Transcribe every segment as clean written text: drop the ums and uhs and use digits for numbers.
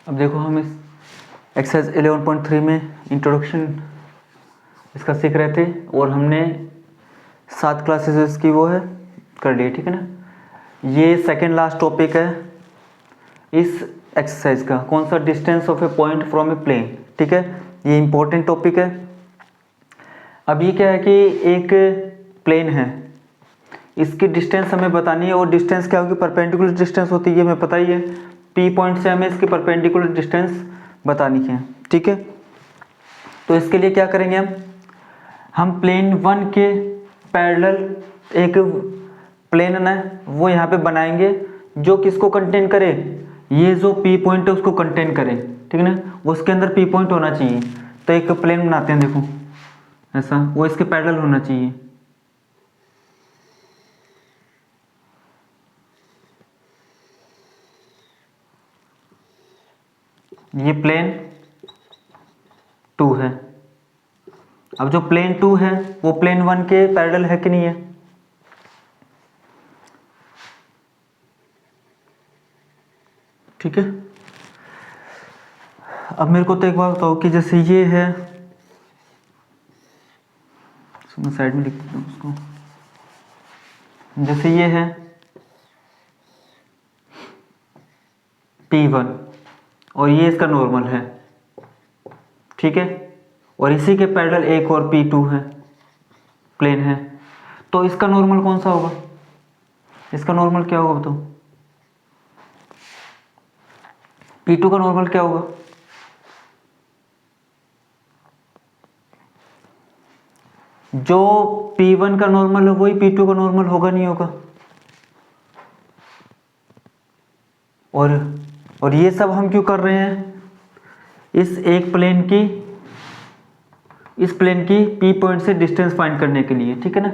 अब देखो हम इस एक्सरसाइज 11.3 में इंट्रोडक्शन इसका सीख रहे थे और हमने 7 क्लासेस इसकी वो है कर लिए, ठीक है ना। ये सेकेंड लास्ट टॉपिक है इस एक्सरसाइज का। कौन सा? Distance of a point from a plane, ठीक है। ये इंपॉर्टेंट टॉपिक है। अब ये क्या है कि एक प्लेन है, इसकी डिस्टेंस हमें बतानी है और डिस्टेंस क्या होगी? परपेंडिकुलर डिस्टेंस होती है, हमें पता ही है। पी पॉइंट से हमें इसकी परपेंडिकुलर डिस्टेंस बतानी है, ठीक है। तो इसके लिए क्या करेंगे हम प्लेन 1 के पैरेलल एक प्लेन है वो यहाँ पे बनाएंगे जो किसको कंटेन करे? ये जो पी पॉइंट है उसको कंटेन करे, ठीक है ना। उसके अंदर पी पॉइंट होना चाहिए। तो एक प्लेन बनाते हैं, देखो ऐसा, वो इसके पैरेलल होना चाहिए। ये प्लेन 2 है। अब जो प्लेन 2 है वो प्लेन 1 के पैरेलल है कि नहीं है? ठीक है। अब मेरे को तो एक बात बताओ कि जैसे ये है, मैं साइड में लिख देता हूँ उसको। जैसे ये है P1 और ये इसका नॉर्मल है, ठीक है। और इसी के पैरेलल एक और P2 है, प्लेन है। तो इसका नॉर्मल कौन सा होगा? इसका नॉर्मल क्या होगा बताओ? P2 का नॉर्मल क्या होगा? जो P1 का नॉर्मल है वही P2 का नॉर्मल होगा, नहीं होगा? और ये सब हम क्यों कर रहे हैं? इस एक प्लेन की इस प्लेन की P पॉइंट से डिस्टेंस फाइंड करने के लिए, ठीक है ना।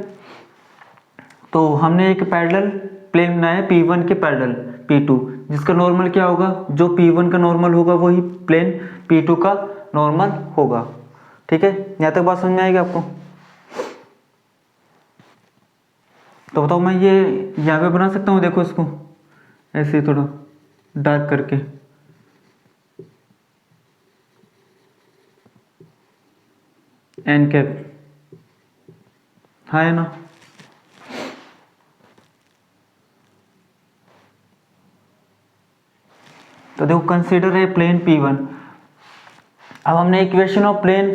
तो हमने एक पैरेलल प्लेन बनाया P1 के पैरेलल P2, जिसका नॉर्मल क्या होगा? जो P1 का नॉर्मल होगा वही प्लेन P2 का नॉर्मल होगा, ठीक है। यहाँ तक बात समझ में आएगी आपको? तो बताओ, मैं ये यहाँ पे बना सकता हूँ, देखो इसको ऐसे थोड़ा डार्क करके। एन कैप, हाँ है ना। तो देखो कंसीडर है प्लेन P1। अब हमने इक्वेशन ऑफ प्लेन,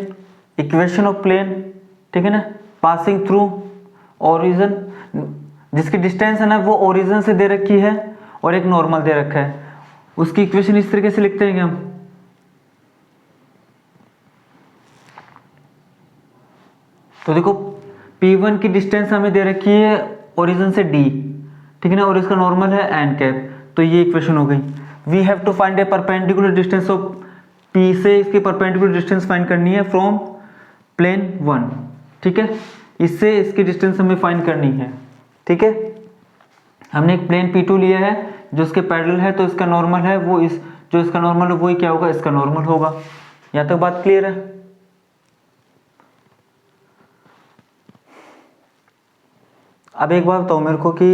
ठीक है ना, पासिंग थ्रू ओरिजिन, जिसकी डिस्टेंस है ना वो ओरिजिन से दे रखी है और एक नॉर्मल दे रखा है। उसकी इक्वेशन इस तरीके से लिखते हैं हम। तो देखो P1 की डिस्टेंस हमें दे रखी है ओरिजिन से D, ठीक है ना, और इसका नॉर्मल है एन कैप। तो ये इक्वेशन हो गई। We have to find a perpendicular distance of P से इसकी परपेंडिकुलर डिस्टेंस फाइंड करनी है फ्रॉम प्लेन 1, ठीक है। इससे इसकी डिस्टेंस हमें फाइंड करनी है, ठीक है। हमने एक प्लेन P2 लिया है जो इसके पैरेलल है, तो इसका नॉर्मल है वो जो इसका नॉर्मल है वही क्या होगा? इसका नॉर्मल होगा। यहाँ तक बात क्लियर है? अब एक बात बताओ मेरे को कि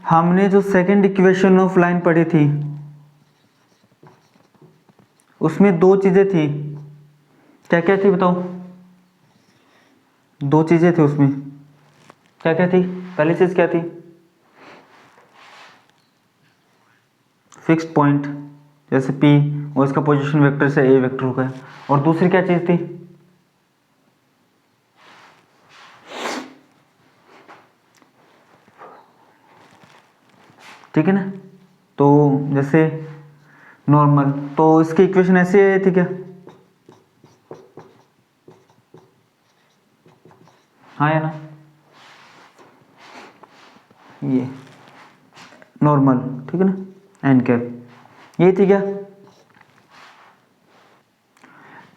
हमने जो सेकंड इक्वेशन ऑफ लाइन पढ़ी थी उसमें 2 चीजें थी, क्या क्या थी बताओ? 2 चीजें थी उसमें, क्या क्या थी? पहली चीज क्या थी? फिक्स्ड पॉइंट, जैसे P और इसका पोजीशन वेक्टर से A वेक्टर हो गया। और दूसरी क्या चीज थी? ठीक है ना। तो जैसे नॉर्मल, तो इसकी इक्वेशन ऐसे आई थी क्या? हाँ या ना? ये नॉर्मल, ठीक है ना, एन कैप, ये थी क्या?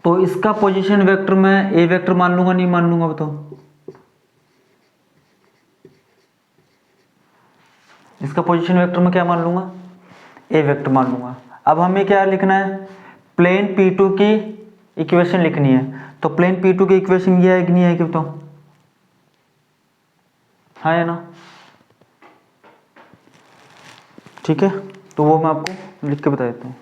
तो इसका पोजीशन वेक्टर मैं ए वेक्टर मान लूंगा, नहीं मान लूंगा बताओ? इसका पोजीशन वेक्टर मैं क्या मान लूंगा? ए वेक्टर मान लूंगा। अब हमें क्या लिखना है? प्लेन P2 की इक्वेशन लिखनी है। तो प्लेन P2 की इक्वेशन ये है कि नहीं है कि बताओ? हाँ या ना? ठीक है, तो वो मैं आपको लिख के बता देता हूँ।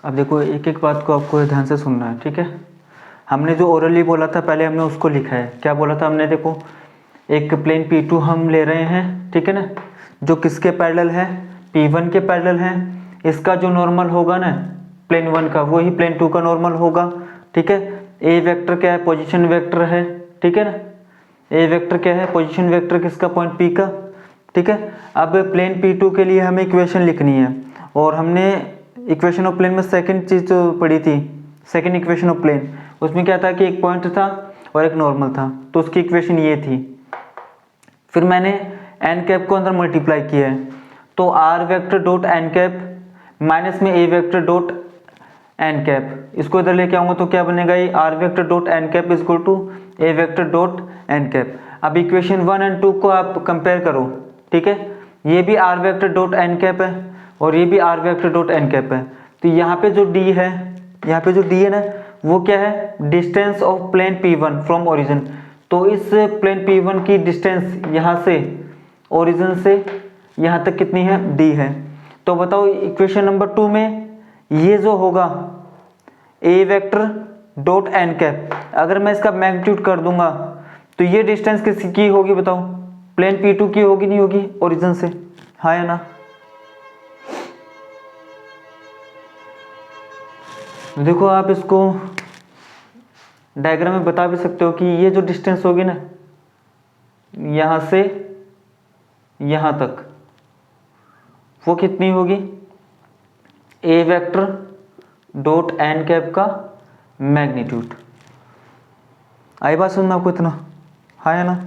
अब देखो एक एक बात को आपको ध्यान से सुनना है, ठीक है। हमने जो ओरली बोला था पहले हमने उसको लिखा है। क्या बोला था हमने? देखो एक प्लेन P2 हम ले रहे हैं, ठीक है ना, जो किसके पैरेलल है? P1 के पैरेलल है। इसका जो नॉर्मल होगा ना प्लेन 1 का, वही प्लेन 2 का नॉर्मल होगा, ठीक है। ए वेक्टर क्या है? पोजीशन वेक्टर है, ठीक है ना। ए वेक्टर क्या है? पोजीशन वेक्टर किसका? पॉइंट P का, ठीक है। अब प्लेन P2 के लिए हमें इक्वेशन लिखनी है, और हमने इक्वेशन ऑफ प्लेन में सेकंड चीज़ जो पढ़ी थी, सेकंड इक्वेशन ऑफ प्लेन, उसमें क्या था कि एक पॉइंट था और एक नॉर्मल था, तो उसकी इक्वेशन ये थी। फिर मैंने एन कैप को अंदर मल्टीप्लाई किया है, तो r vector dot n cap minus में a vector dot n cap, इसको इधर लेके आऊँगा तो क्या बनेगा? ये r vector dot n cap is equal to a vector dot n cap. अब इक्वेशन 1 और 2 को आप कंपेयर करो, ठीक है। ये भी r vector dot n cap है और ये भी r vector dot n cap है। तो यहाँ पे जो डी है, यहाँ पे जो डी है ना, वो क्या है? Distance of plane P1 from origin. तो इस प्लेन P1 की डिस्टेंस यहाँ से ओरिजिन से यहाँ तक कितनी है? डी है। तो बताओ इक्वेशन नंबर 2 में ये जो होगा ए वेक्टर डॉट एन कैप, अगर मैं इसका मैग्नीट्यूड कर दूंगा तो ये डिस्टेंस किसकी होगी बताओ? प्लेन P2 की होगी, नहीं होगी? ओरिजिन से, हाँ या ना? देखो आप इसको डायग्राम में बता भी सकते हो कि ये जो डिस्टेंस होगी ना यहाँ से यहाँ तक, वो कितनी होगी? ए वेक्टर डॉट एन कैप का मैग्नीट्यूड। आई बात सुनना आपको इतना, हाँ या ना?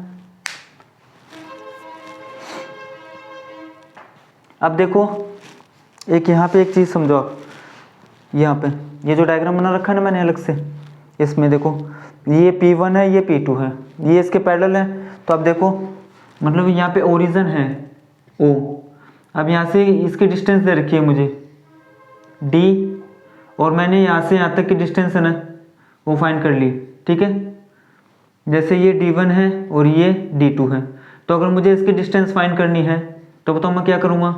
अब देखो एक यहाँ पे एक चीज़ समझो आप, यहाँ पे ये जो डायग्राम बना रखा है ना मैंने अलग से, इसमें देखो ये P1 है, ये P2 है, ये इसके पैरेलल है। तो अब देखो मतलब यहाँ पे ओरिजिन है O, अब यहाँ से इसकी डिस्टेंस दे रखी है मुझे D, और मैंने यहाँ से यहाँ तक की डिस्टेंस है ना वो फाइंड कर ली, ठीक है। जैसे ये D1 है और ये D2 है, तो अगर मुझे इसकी डिस्टेंस फाइंड करनी है तो बताओ मैं क्या करूँगा?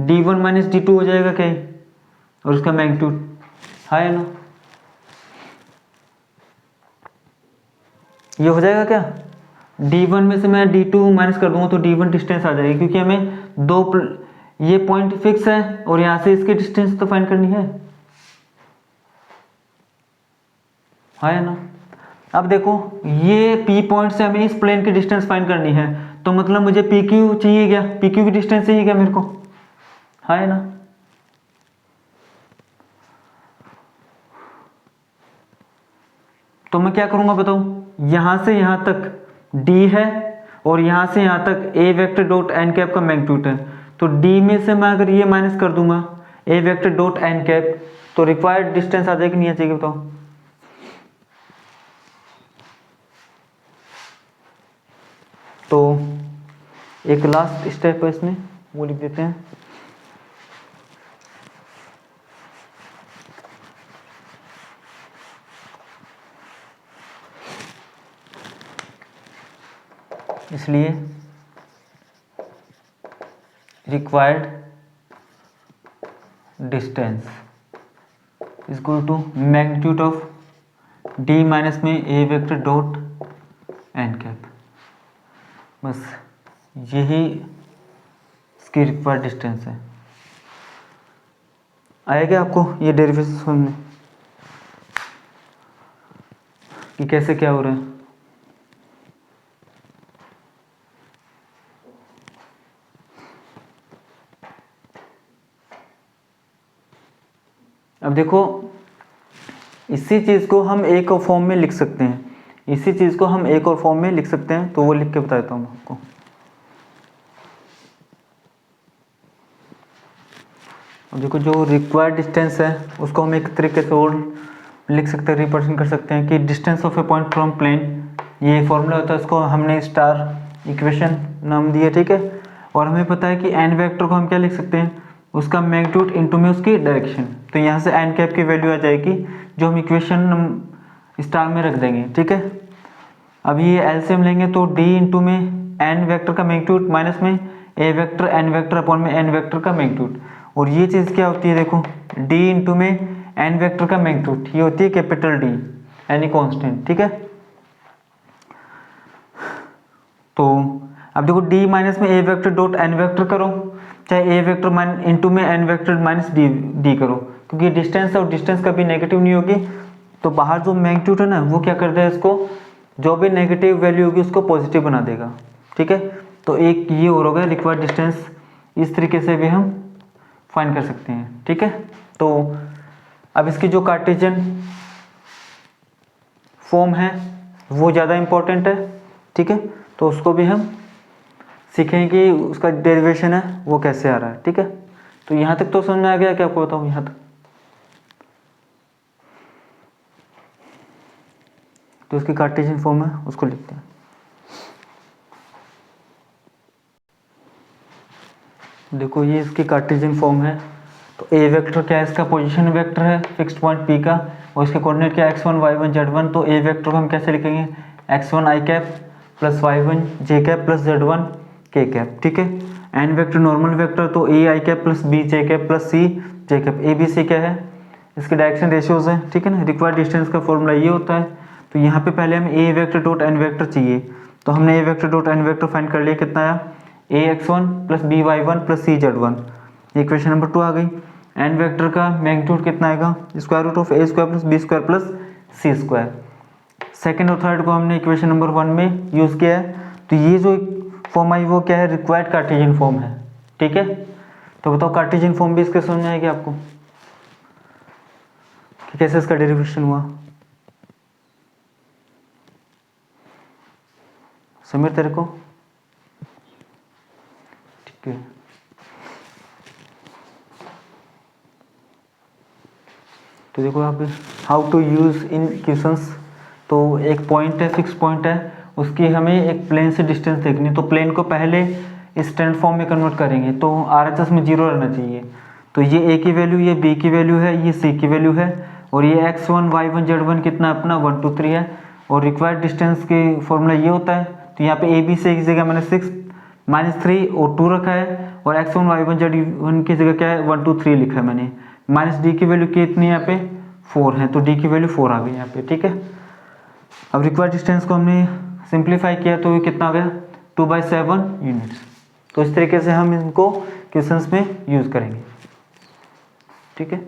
D1 माइनस D2 हो जाएगा क्या, और उसका मैग्नीट्यूड, है ना? ये हो जाएगा क्या? D1 में से मैं D2 माइनस कर दूंगा तो D1 डिस्टेंस आ जाएगी, क्योंकि हमें ये पॉइंट फिक्स है और यहाँ से इसकी डिस्टेंस तो फाइंड करनी है ना? अब देखो ये P पॉइंट से हमें इस प्लेन की डिस्टेंस फाइंड करनी है, तो मतलब मुझे PQ चाहिए क्या? PQ की डिस्टेंस चाहिए क्या मेरे को, है ना? तो मैं क्या करूंगा बताओ? यहां से यहां तक D है और यहां से यहां तक A vector dot n cap का मैग्नीट्यूड है, तो D में से मैं अगर ये माइनस कर दूंगा A vector dot n cap, तो रिक्वायर्ड डिस्टेंस आ जाएगी, नहीं आ जाएगी बताओ? तो एक लास्ट स्टेप है इसमें, वो लिख देते हैं। इसलिए required distance is equal to magnitude of D minus में A vector dot n cap. बस यही इसकी रिक्वायर्ड डिस्टेंस है। आएगा आपको ये डेरिवेशन समझ कि कैसे क्या हो रहा है? अब देखो इसी चीज़ को हम एक और फॉर्म में लिख सकते हैं, इसी चीज़ को हम एक और फॉर्म में लिख सकते हैं, तो वो लिख के बता देता हूँ आपको। अब देखो जो रिक्वायर्ड डिस्टेंस है उसको हम एक तरीके से और लिख सकते हैं, रिप्रेजेंट कर सकते हैं कि distance of a point from plane, ये फॉर्मूला होता है, इसको हमने स्टार इक्वेशन नाम दिया, ठीक है। और हमें पता है कि एन वेक्टर को हम क्या लिख सकते हैं? उसका मैग्नीट्यूड इनटू में उसकी डायरेक्शन, तो यहाँ से एन कैप की वैल्यू आ जाएगी जो हम इक्वेशन स्टार में रख देंगे, ठीक है। अब ये एलसीएम लेंगे तो d इंटू में एन वेक्टर का मैग्नीट्यूड माइनस में a vector N vector upon में एन वेक्टर का मैग्नीट्यूड, और ये चीज़ क्या होती है? देखो d इंटू में एन वेक्टर का मैग्नीट्यूड, ये होती है कैपिटल डी, एनी कांस्टेंट, ठीक है। तो अब देखो डी माइनस में a vector dot N vector करो, चाहे ए वेक्टर माइनस इंटू में एन वेक्टर माइनस डी करो, क्योंकि डिस्टेंस और डिस्टेंस कभी नेगेटिव नहीं होगी, तो बाहर जो मैग्नीट्यूड है ना वो क्या कर देगा, इसको जो भी नेगेटिव वैल्यू होगी उसको पॉजिटिव बना देगा, ठीक है। तो एक ये और होगा रिक्वायर्ड डिस्टेंस, इस तरीके से भी हम फाइंड कर सकते हैं, ठीक है। तो अब इसकी जो कार्टेशियन फॉर्म है वो ज़्यादा इम्पोर्टेंट है, ठीक है। तो उसको भी हम सीखेंगे कि उसका डेरिवेशन है वो कैसे आ रहा है, ठीक है। तो यहाँ तक तो समझ में आ गया, क्या आपको बताऊँ यहाँ तक। तो उसकी कार्टेशियन फॉर्म है उसको लिखते हैं। देखो ये इसकी कार्टेशियन फॉर्म है। तो ए वेक्टर क्या है, इसका पोजीशन वेक्टर है फिक्स्ड पॉइंट पी का, और इसके कोऑर्डिनेट क्या है x1 y1 z1। तो ए वेक्टर को हम कैसे लिखेंगे, x1 i cap plus y1 j cap plus z1 k cap, ठीक है। एन वेक्टर नॉर्मल वेक्टर, तो A I cap plus B J cap plus C J cap. A B C क्या है, इसके डायरेक्शन रेशियोज है, ठीक है ना। रिक्वायर्ड डिस्टेंस का फॉर्मूला ये होता है। तो यहाँ पे पहले हमें A vector dot N vector चाहिए, तो हमने A vector dot N vector find कर लिया, कितना आया, A x1 plus B y1 plus C z1, equation number 2 आ गई। एन वेक्टर का मैग्नीट्यूड कितना आएगा, square root of A square plus B square plus C square. Second और थर्ड को हमने इक्वेशन नंबर 1 में यूज़ किया है। तो ये जो फॉर्म आई वो क्या है, रिक्वायर्ड कार्टेशियन फॉर्म है, ठीक है। तो बताओ कार्टेशियन फॉर्म भी इसके समझ में आएगी आपको कि कैसे इसका डेरिवेशन हुआ। समीर तेरे को ठीक है। तो देखो यहाँ पे how to use in questions. तो एक पॉइंट है, फिक्स पॉइंट है, उसकी हमें एक प्लेन से डिस्टेंस देखनी, तो प्लेन को पहले स्टैंड फॉर्म में कन्वर्ट करेंगे, तो RHS में 0 रहना चाहिए। तो ये ए की वैल्यू, ये बी की वैल्यू है, ये सी की वैल्यू है, और ये x1 y1 z1 कितना अपना 1 2 3 है। और रिक्वायर्ड डिस्टेंस के फॉर्मूला ये होता है। तो यहाँ पे ए बी सी की जगह मैंने 6 -3 और 2 रखा है, और x1 y1 z1 की जगह क्या है 1 2 3 लिखा है मैंने। माइनस डी की वैल्यू कितनी है यहाँ पे 4 है, तो डी की वैल्यू 4 आ गई यहाँ पे, ठीक है। अब रिक्वायर्ड डिस्टेंस को हमने सिंप्लीफाई किया तो ये कितना आ गया 2/7 यूनिट्स। तो इस तरीके से हम इनको क्वेश्चंस में यूज़ करेंगे, ठीक है।